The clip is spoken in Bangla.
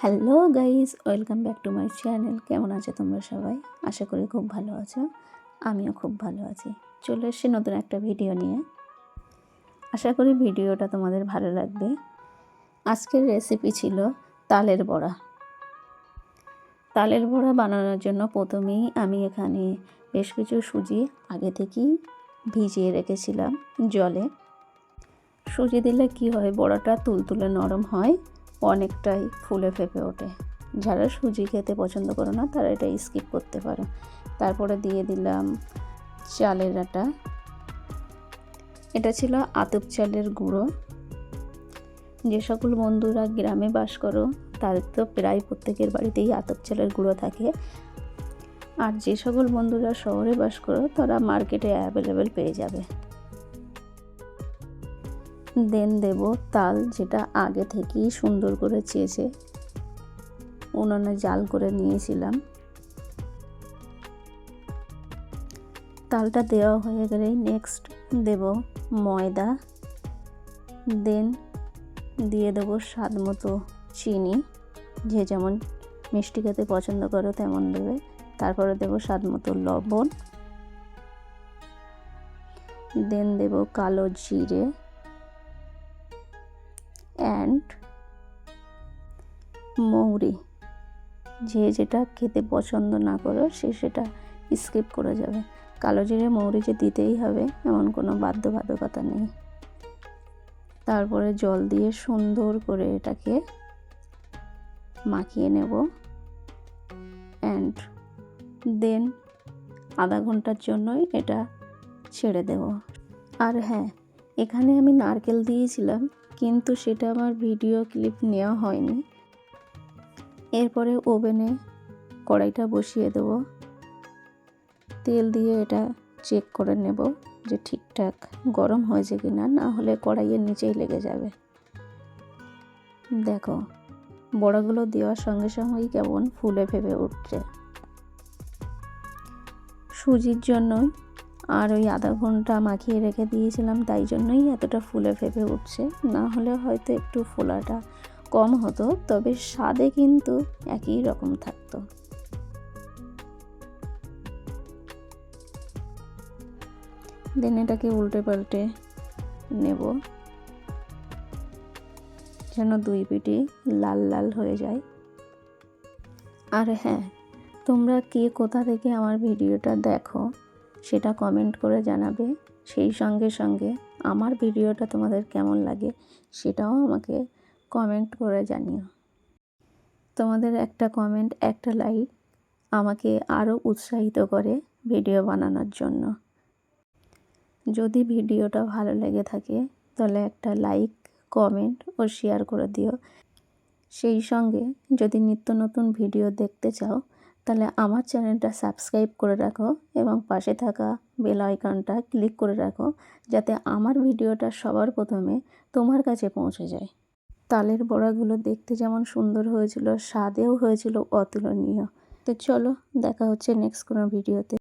Hello guys, welcome back to my channel. কেমন আছো তোমরা সবাই? আশা করি খুব ভালো আছো। আমিও খুব ভালো আছি। চলে এসেছি নতুন একটা ভিডিও নিয়ে। আশা করি ভিডিওটা তোমাদের ভালো লাগবে। আজকের রেসিপি ছিল তালের বড়া। তালের বড়া বানানোর জন্য প্রথমেই আমি এখানে বেশ কিছু সুজি আগে থেকেই ভিজিয়ে রেখেছিলাম জলে। সুজি দিলে কি হয়, বড়াটা তুলতুলে নরম হয়, অনেকটাই ফুলে ফেঁপে ওঠে। যারা সুজি খেতে পছন্দ করো না তারা এটা স্কিপ করতে পারো। তারপরে দিয়ে দিলাম চালের আটা। এটা ছিল আতপ চালের গুঁড়ো। যে সকল বন্ধুরা গ্রামে বাস করো তাদের তো প্রায় প্রত্যেকের বাড়িতেই আতপ চালের গুঁড়ো থাকে। আর যে সকল বন্ধুরা শহরে বাস করো তারা মার্কেটে অ্যাভেলেবেল পেয়ে যাবে। দেন দেব তাল, যেটা আগে থেকেই সুন্দর করে চেঁচে উনুনে জাল করে নিয়েছিলাম। তালটা দেওয়া হয়ে গেলেই নেক্সট দেব ময়দা। দেন দিয়ে দেবো স্বাদ মতো চিনি, যে যেমন মিষ্টি খেতে পছন্দ করো তেমন দেবে। তারপরে দেব স্বাদ মতো লবণ। দেন দেব কালো জিরে অ্যান্ড মৌরি। যে যেটা খেতে পছন্দ না করো সে সেটা স্কিপ করে যাবে। কালো জিরে মৌরি যে দিতেই হবে এমন কোনো বাধ্যবাধকতা নেই। তারপরে জল দিয়ে সুন্দর করে এটাকে মাখিয়ে নেব অ্যান্ড দেন আধা ঘন্টার জন্যই এটা ছেড়ে দেব। আর হ্যাঁ, এখানে আমি নারকেল দিয়েছিলাম, কিন্তু সেটা আমার ভিডিও ক্লিপ নেওয়া হয়নি। এরপরে ওভেনে কড়াইটা বসিয়ে দেব। তেল দিয়ে এটা চেক করে নেব যে ঠিকঠাক গরম হয়েছে কিনা, না হলে কড়াইয়ের নিচেই লেগে যাবে। দেখো, বড়াগুলো দেওয়ার সঙ্গে সঙ্গেই কেমন ফুলে ফেপে উঠছে। সুজির জন্যই আর ওই আধা ঘন্টা মাখিয়ে রেখে দিয়েছিলাম, তাই জন্যই এতটা ফুলে ফেপে উঠছে। না হলে হয়তো একটু ফোলাটা কম হতো, তবে স্বাদে কিন্তু একই রকম থাকতো। দেন এটাকে উল্টে পাল্টে নেব যেন দুই পিঠে লাল লাল হয়ে যায়। আর হ্যাঁ, তোমরা কে কোথা থেকে আমার ভিডিওটা দেখো সেটা কমেন্ট করে জানাবে। সেই সঙ্গে সঙ্গে আমার ভিডিওটা তোমাদের কেমন লাগে সেটাও আমাকে কমেন্ট করে জানিও। তোমাদের একটা কমেন্ট, একটা লাইক আমাকে আরও উৎসাহিত করে ভিডিও বানানোর জন্য। যদি ভিডিওটা ভালো লেগে থাকে তাহলে একটা লাইক, কমেন্ট ও শেয়ার করে দিও। সেই সঙ্গে যদি নিত্য নতুন ভিডিও দেখতে চাও তাহলে আমার চ্যানেলটা সাবস্ক্রাইব করে রাখো এবং পাশে থাকা বেল আইকনটা ক্লিক করে রাখো, যাতে আমার ভিডিওটা সবার প্রথমে তোমার কাছে পৌঁছে যায়। তালের বড়াগুলো দেখতে যেমন সুন্দর হয়েছিল, স্বাদেও হয়েছিল অতুলনীয়। তো চলো, দেখা হচ্ছে নেক্সট কোনো ভিডিওতে।